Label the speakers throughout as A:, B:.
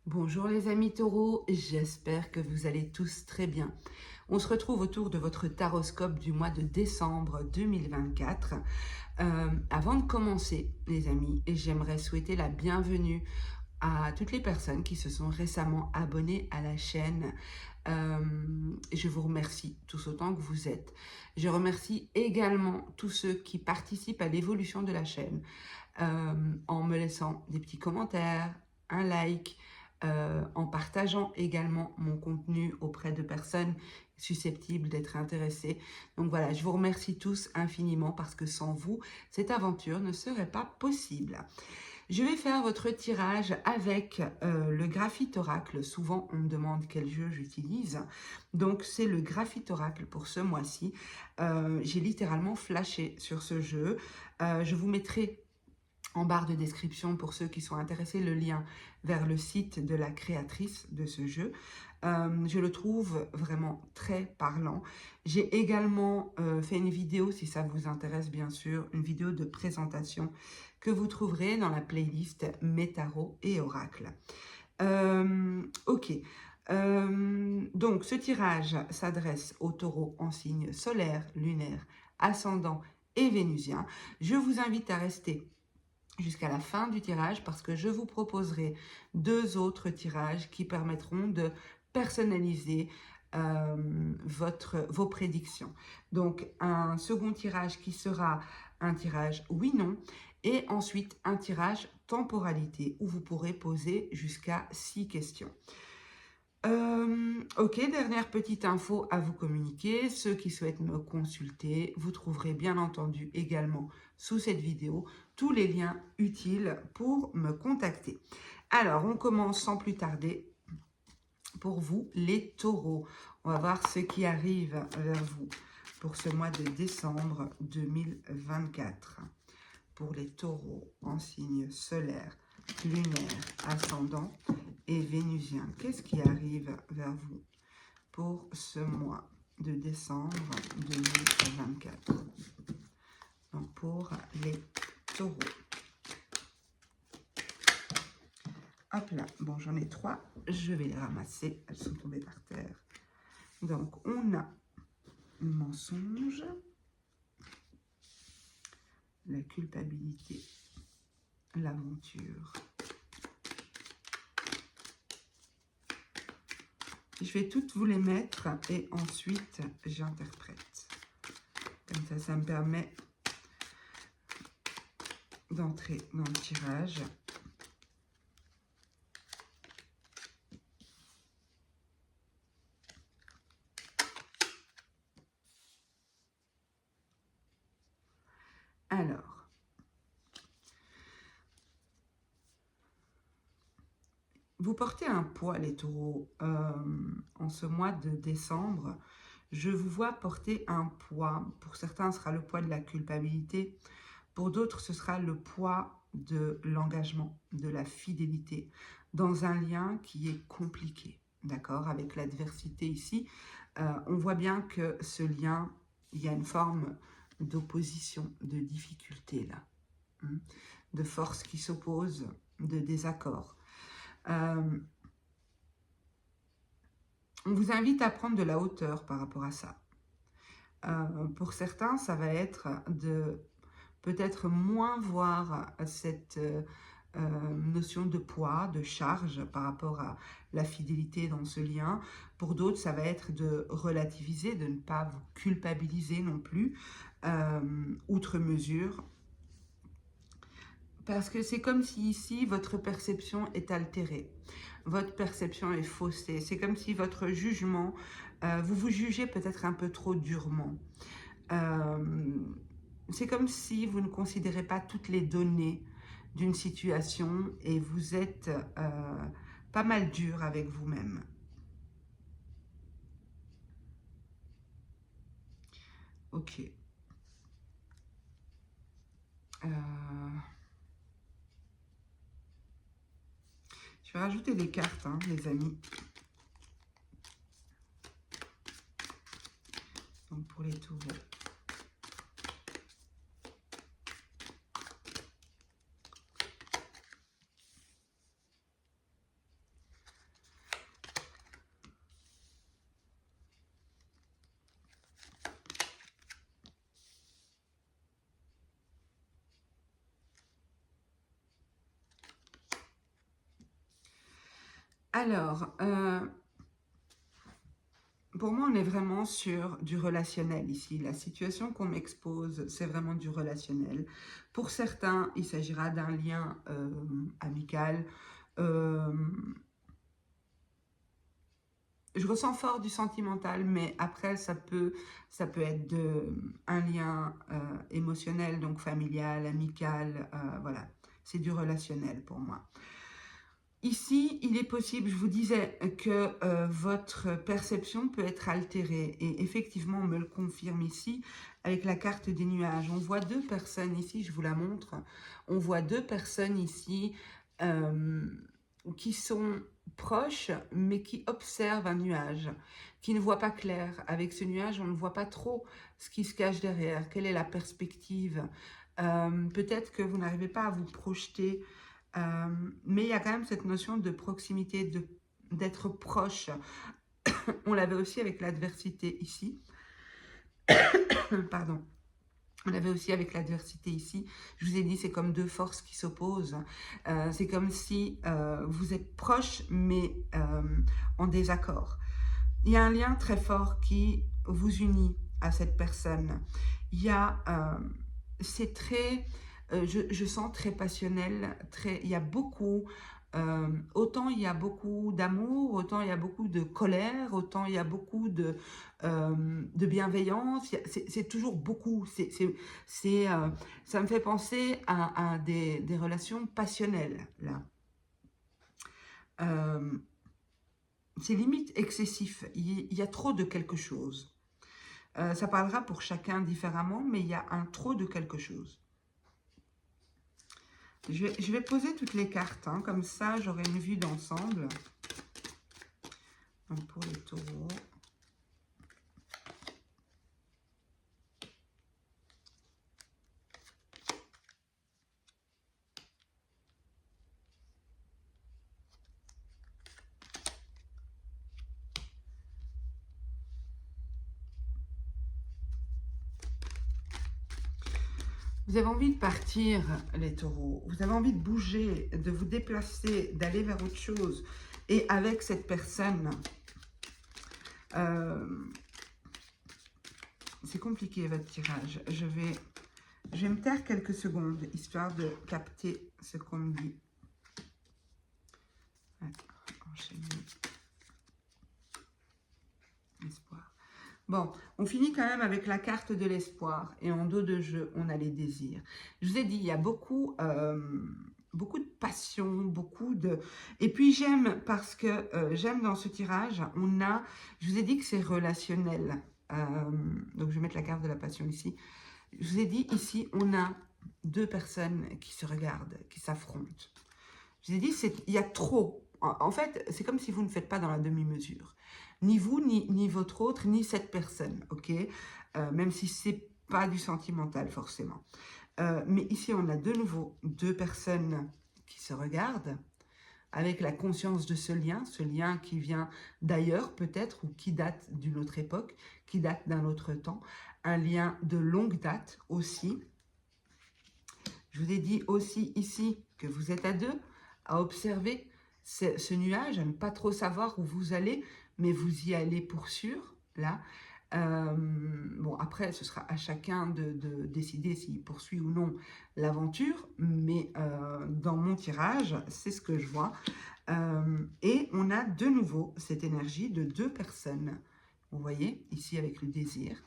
A: Bonjour les amis taureaux, j'espère que vous allez tous très bien. On se retrouve autour de votre taroscope du mois de décembre 2024. Avant de commencer les amis, j'aimerais souhaiter la bienvenue à toutes les personnes qui se sont récemment abonnées à la chaîne. Je vous remercie tous autant que vous êtes. Je remercie également tous ceux qui participent à l'évolution de la chaîne en me laissant des petits commentaires, un like, en partageant également mon contenu auprès de personnes susceptibles d'être intéressées. Donc voilà, je vous remercie tous infiniment parce que sans vous, cette aventure ne serait pas possible. Je vais faire votre tirage avec le Graphite Oracle. Souvent, on me demande quel jeu j'utilise. Donc, c'est le Graphite Oracle pour ce mois-ci. J'ai littéralement flashé sur ce jeu. Je vous mettrai en barre de description pour ceux qui sont intéressés le lien vers le site de la créatrice de ce jeu. Je le trouve vraiment très parlant. J'ai également fait une vidéo, si ça vous intéresse bien sûr, une vidéo de présentation que vous trouverez dans la playlist Mes tarots et oracles. Ok. Donc, ce tirage s'adresse aux taureaux en signe solaire, lunaire, ascendant et vénusien. Je vous invite à rester jusqu'à la fin du tirage parce que je vous proposerai deux autres tirages qui permettront de personnaliser vos prédictions. Donc, un second tirage qui sera un tirage oui-non et ensuite un tirage temporalité où vous pourrez poser jusqu'à 6 questions. Ok, dernière petite info à vous communiquer. Ceux qui souhaitent me consulter, vous trouverez bien entendu également sous cette vidéo tous les liens utiles pour me contacter. Alors, on commence sans plus tarder pour vous, les taureaux. On va voir ce qui arrive vers vous pour ce mois de décembre 2024. Pour les taureaux en signe solaire, lunaire, ascendant et vénusien. Qu'est-ce qui arrive vers vous pour ce mois de décembre 2024? Donc pour les taureaux. Hop là, bon j'en ai 3, je vais les ramasser, elles sont tombées par terre. Donc on a le mensonge, la culpabilité, l'aventure. Je vais toutes vous les mettre et ensuite j'interprète. Comme ça me permet d'entrer dans le tirage. Alors, vous portez un poids, les taureaux, en ce mois de décembre. Je vous vois porter un poids. Pour certains, ce sera le poids de la culpabilité. Pour d'autres, ce sera le poids de l'engagement, de la fidélité, dans un lien qui est compliqué, d'accord? Avec l'adversité ici, on voit bien que ce lien, il y a une forme d'opposition, de difficulté là, hein, de forces qui s'opposent, de désaccord. On vous invite à prendre de la hauteur par rapport à ça. Pour certains, ça va être de peut-être moins voir cette notion de poids, de charge par rapport à la fidélité dans ce lien. Pour d'autres, ça va être de relativiser, de ne pas vous culpabiliser non plus, outre mesure. Parce que c'est comme si ici, votre perception est altérée. Votre perception est faussée. C'est comme si votre jugement, vous vous jugez peut-être un peu trop durement. C'est comme si vous ne considérez pas toutes les données d'une situation et vous êtes pas mal dur avec vous-même. Ok. Je vais rajouter des cartes, hein, les amis. Donc pour les taureaux. Alors, pour moi, on est vraiment sur du relationnel ici. La situation qu'on m'expose, c'est vraiment du relationnel. Pour certains, il s'agira d'un lien amical. Euh, je ressens fort du sentimental, mais après, ça peut être un lien émotionnel, donc familial, amical. Voilà, c'est du relationnel pour moi. Ici, il est possible, je vous disais, que votre perception peut être altérée. Et effectivement, on me le confirme ici avec la carte des nuages. On voit deux personnes ici, je vous la montre. On voit deux personnes ici euh, qui sont proches, mais qui observent un nuage, qui ne voient pas clair. Avec ce nuage, on ne voit pas trop ce qui se cache derrière. Quelle est la perspective? Peut-être que vous n'arrivez pas à vous projeter, mais il y a quand même cette notion de proximité, d'être proche. On l'avait aussi avec l'adversité ici. Pardon. On l'avait aussi avec l'adversité ici. Je vous ai dit, c'est comme deux forces qui s'opposent. C'est comme si vous êtes proches, mais en désaccord. Il y a un lien très fort qui vous unit à cette personne. Il y a... c'est très... je sens très passionnel. Il y a beaucoup... autant il y a beaucoup d'amour, autant il y a beaucoup de colère, autant il y a beaucoup de bienveillance. C'est toujours beaucoup. Ça me fait penser à des relations passionnelles, là. C'est limite excessif. Il y a trop de quelque chose. Ça parlera pour chacun différemment, mais il y a un trop de quelque chose. Je vais poser toutes les cartes, hein, comme ça j'aurai une vue d'ensemble. Donc pour les taureaux. Vous avez envie de partir, les taureaux. Vous avez envie de bouger, de vous déplacer, d'aller vers autre chose. Et avec cette personne, c'est compliqué votre tirage. Je vais me taire quelques secondes, histoire de capter ce qu'on me dit. Ouais, enchaîner. Espoir. Bon, on finit quand même avec la carte de l'espoir. Et en dos de jeu, on a les désirs. Je vous ai dit, il y a beaucoup, beaucoup de passion, beaucoup de... Et puis j'aime, parce que j'aime dans ce tirage, on a... Je vous ai dit que c'est relationnel. Donc je vais mettre la carte de la passion ici. Je vous ai dit, ici, on a deux personnes qui se regardent, qui s'affrontent. Je vous ai dit, il y a trop. En fait, c'est comme si vous ne faites pas dans la demi-mesure. Ni vous, ni votre autre, ni cette personne, ok? Même si c'est pas du sentimental, forcément. Mais ici, on a de nouveau deux personnes qui se regardent, avec la conscience de ce lien qui vient d'ailleurs, peut-être, ou qui date d'une autre époque, qui date d'un autre temps. Un lien de longue date aussi. Je vous ai dit aussi ici que vous êtes à deux, à observer ce nuage, à ne pas trop savoir où vous allez, mais vous y allez pour sûr, là. Bon, après, ce sera à chacun de décider s'il poursuit ou non l'aventure, mais dans mon tirage, c'est ce que je vois. Et on a de nouveau cette énergie de deux personnes, vous voyez, ici avec le désir.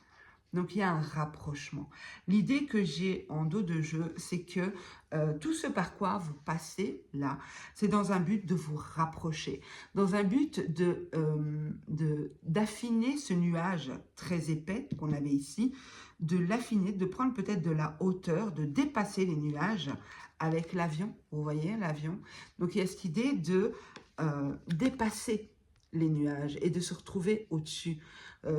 A: Donc, il y a un rapprochement. L'idée que j'ai en dos de jeu, c'est que tout ce par quoi vous passez là, c'est dans un but de vous rapprocher, dans un but d'affiner ce nuage très épais qu'on avait ici, de l'affiner, de prendre peut-être de la hauteur, de dépasser les nuages avec l'avion, vous voyez, l'avion. Donc, il y a cette idée de dépasser les nuages et de se retrouver au-dessus.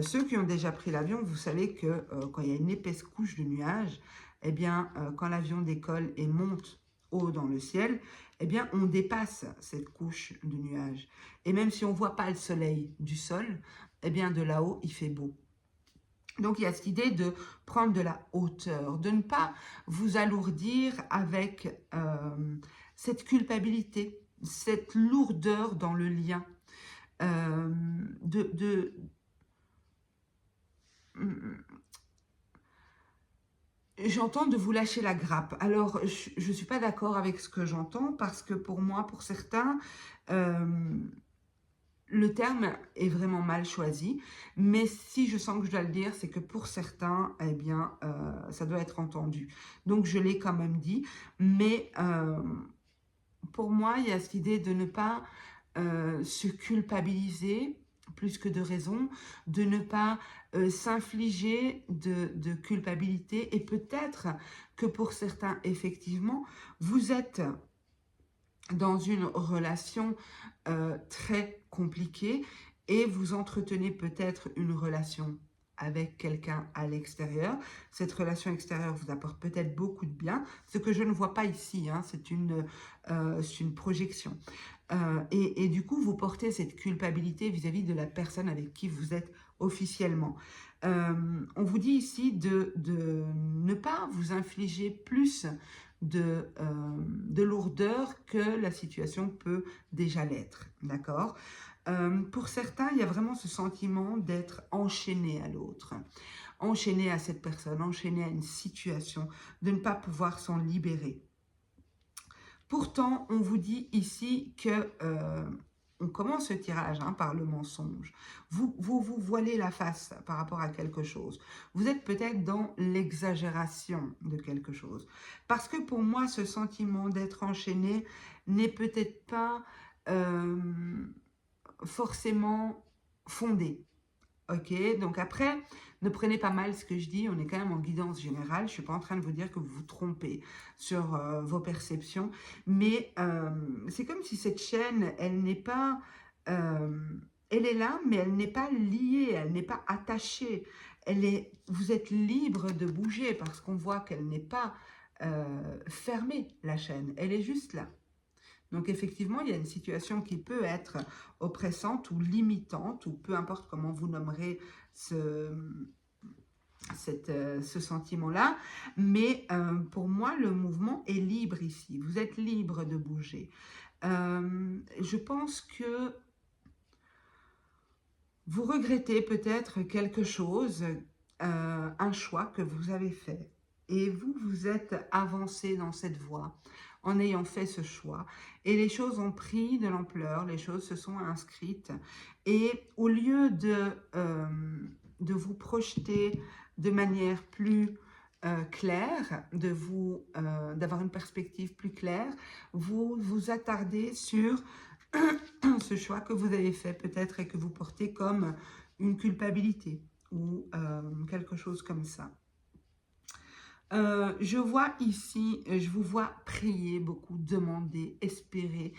A: Ceux qui ont déjà pris l'avion, vous savez que quand il y a une épaisse couche de nuages, eh bien, quand l'avion décolle et monte haut dans le ciel, eh bien, on dépasse cette couche de nuages. Et même si on ne voit pas le soleil du sol, eh bien, de là-haut, il fait beau. Donc, il y a cette idée de prendre de la hauteur, de ne pas vous alourdir avec cette culpabilité cette lourdeur dans le lien, euh, de j'entends de vous lâcher la grappe. Alors, je ne suis pas d'accord avec ce que j'entends parce que pour moi, pour certains, euh, le terme est vraiment mal choisi. Mais si je sens que je dois le dire, c'est que pour certains, eh bien, ça doit être entendu. Donc, je l'ai quand même dit. Mais pour moi, il y a cette idée de ne pas se culpabiliser plus que de raison, de ne pas s'infliger de culpabilité et peut-être que pour certains, effectivement, vous êtes dans une relation très compliquée et vous entretenez peut-être une relation avec quelqu'un à l'extérieur. Cette relation extérieure vous apporte peut-être beaucoup de bien, ce que je ne vois pas ici, hein, c'est une projection. Et du coup, vous portez cette culpabilité vis-à-vis de la personne avec qui vous êtes officiellement. On vous dit ici de ne pas vous infliger plus de lourdeur que la situation peut déjà l'être, d'accord? Pour certains, il y a vraiment ce sentiment d'être enchaîné à l'autre, enchaîné à cette personne, enchaîné à une situation, de ne pas pouvoir s'en libérer. Pourtant, on vous dit ici que on commence ce tirage par le mensonge. Vous voilez la face par rapport à quelque chose. Vous êtes peut-être dans l'exagération de quelque chose. Parce que pour moi, ce sentiment d'être enchaîné n'est peut-être pas forcément fondé. Ok, donc après, ne prenez pas mal ce que je dis, on est quand même en guidance générale, je ne suis pas en train de vous dire que vous vous trompez sur vos perceptions, mais c'est comme si cette chaîne, elle n'est pas, euh, elle est là, mais elle n'est pas liée, elle n'est pas attachée, vous êtes libre de bouger parce qu'on voit qu'elle n'est pas fermée, la chaîne, elle est juste là. Donc effectivement, il y a une situation qui peut être oppressante ou limitante, ou peu importe comment vous nommerez ce sentiment-là. Mais pour moi, le mouvement est libre ici. Vous êtes libre de bouger. Je pense que vous regrettez peut-être quelque chose, un choix que vous avez fait. Et vous êtes avancé dans cette voie en ayant fait ce choix. Et les choses ont pris de l'ampleur, les choses se sont inscrites. Et au lieu de vous projeter de manière plus claire, d'avoir une perspective plus claire, vous vous attardez sur ce choix que vous avez fait peut-être et que vous portez comme une culpabilité ou quelque chose comme ça. Je vois ici, je vous vois prier beaucoup, demander, espérer,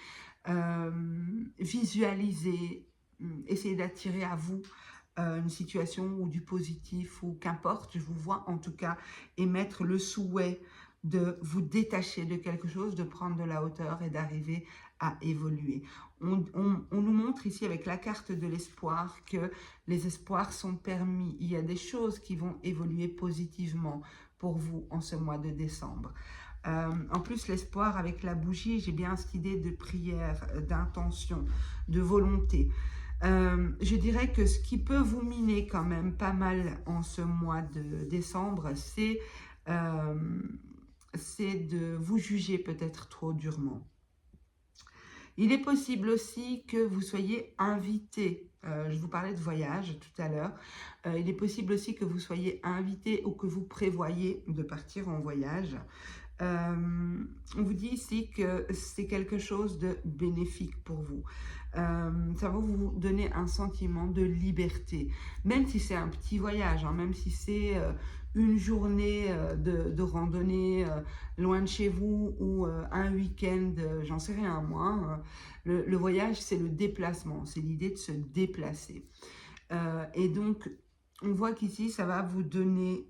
A: visualiser, essayer d'attirer à vous une situation ou du positif ou qu'importe, je vous vois en tout cas émettre le souhait de vous détacher de quelque chose, de prendre de la hauteur et d'arriver à évoluer. On nous montre ici avec la carte de l'espoir que les espoirs sont permis. Il y a des choses qui vont évoluer positivement pour vous en ce mois de décembre. En plus, l'espoir avec la bougie, j'ai bien cette idée de prière, d'intention, de volonté. Je dirais que ce qui peut vous miner quand même pas mal en ce mois de décembre, c'est de vous juger peut-être trop durement. Il est possible aussi que vous soyez invité. Je vous parlais de voyage tout à l'heure. Il est possible aussi que vous soyez invité ou que vous prévoyez de partir en voyage. On vous dit ici que c'est quelque chose de bénéfique pour vous. Ça va vous donner un sentiment de liberté, même si c'est un petit voyage, même si c'est une journée de randonnée loin de chez vous ou un week-end, j'en sais rien moi. Le voyage, c'est le déplacement, c'est l'idée de se déplacer. Et donc, on voit qu'ici, ça va vous donner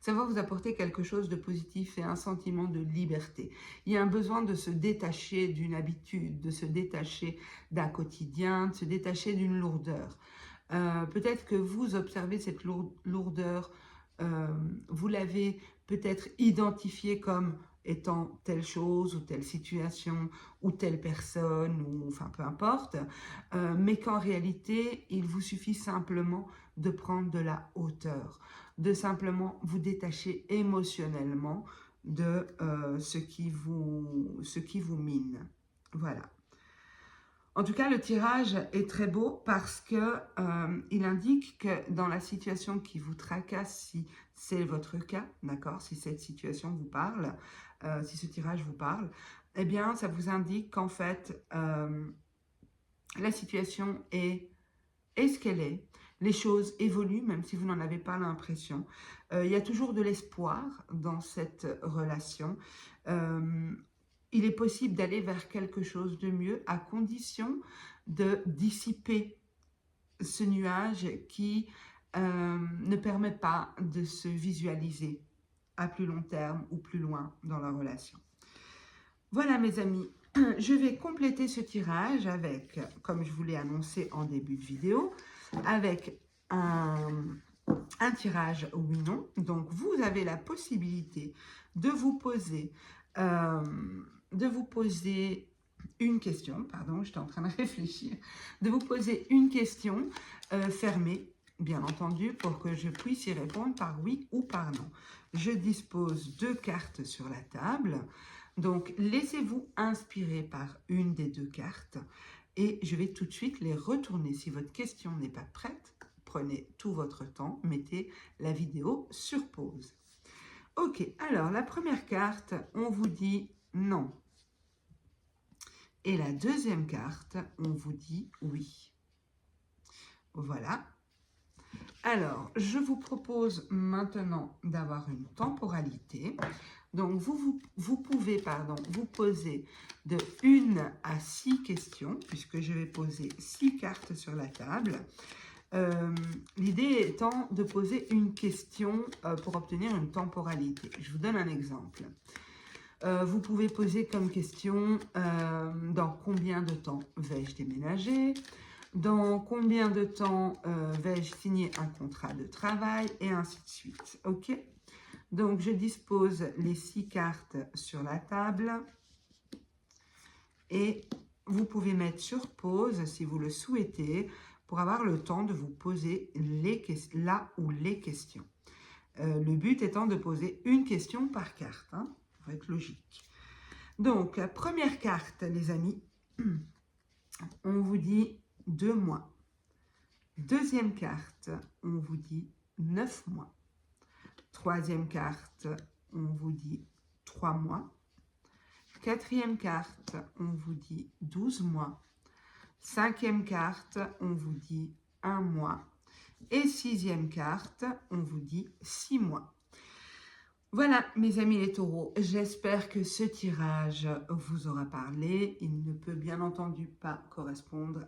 A: ça va vous apporter quelque chose de positif et un sentiment de liberté. Il y a un besoin de se détacher d'une habitude, de se détacher d'un quotidien, de se détacher d'une lourdeur. Peut-être que vous observez cette lourdeur, vous l'avez peut-être identifiée comme étant telle chose ou telle situation ou telle personne, ou enfin peu importe, mais qu'en réalité, il vous suffit simplement de prendre de la hauteur, de simplement vous détacher émotionnellement de ce qui vous mine. Voilà. En tout cas, le tirage est très beau parce que il indique que dans la situation qui vous tracasse, si c'est votre cas, d'accord, si cette situation vous parle, si ce tirage vous parle, eh bien, ça vous indique qu'en fait, la situation est ce qu'elle est. Les choses évoluent, même si vous n'en avez pas l'impression. Il y a toujours de l'espoir dans cette relation. Il est possible d'aller vers quelque chose de mieux à condition de dissiper ce nuage qui ne permet pas de se visualiser à plus long terme ou plus loin dans la relation. Voilà mes amis, je vais compléter ce tirage avec, comme je vous l'ai annoncé en début de vidéo, avec un tirage oui-non. Donc vous avez la possibilité de vous poser une question, pardon, j'étais en train de réfléchir, de vous poser une question fermée, bien entendu, pour que je puisse y répondre par oui ou par non. Je dispose 2 cartes sur la table, donc laissez-vous inspirer par une des 2 cartes et je vais tout de suite les retourner. Si votre question n'est pas prête, prenez tout votre temps, mettez la vidéo sur pause. Ok, alors la première carte, on vous dit non. Et la deuxième carte, on vous dit oui. Voilà. Alors, je vous propose maintenant d'avoir une temporalité. Donc, vous pouvez vous poser de 1 à 6 questions, puisque je vais poser 6 cartes sur la table. L'idée étant de poser une question pour obtenir une temporalité. Je vous donne un exemple. Vous pouvez poser comme question dans combien de temps vais-je déménager, dans combien de temps vais-je signer un contrat de travail et ainsi de suite. Ok? Donc je dispose les 6 cartes sur la table et vous pouvez mettre sur pause si vous le souhaitez pour avoir le temps de vous poser les questions. Le but étant de poser une question par carte, hein, pour être logique. Donc, première carte, les amis, on vous dit 2 mois. Deuxième carte, on vous dit 9 mois. Troisième carte, on vous dit 3 mois. Quatrième carte, on vous dit 12 mois. Cinquième carte, on vous dit 1 mois. Et sixième carte, on vous dit 6 mois. Voilà, mes amis les taureaux, j'espère que ce tirage vous aura parlé. Il ne peut bien entendu pas correspondre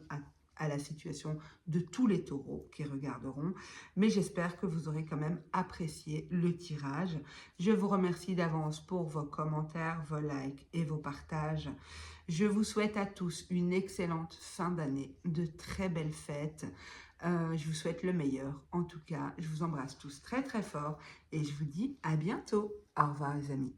A: à la situation de tous les taureaux qui regarderont, mais j'espère que vous aurez quand même apprécié le tirage. Je vous remercie d'avance pour vos commentaires, vos likes et vos partages. Je vous souhaite à tous une excellente fin d'année, de très belles fêtes. Je vous souhaite le meilleur. En tout cas, je vous embrasse tous très très fort et je vous dis à bientôt. Au revoir les amis.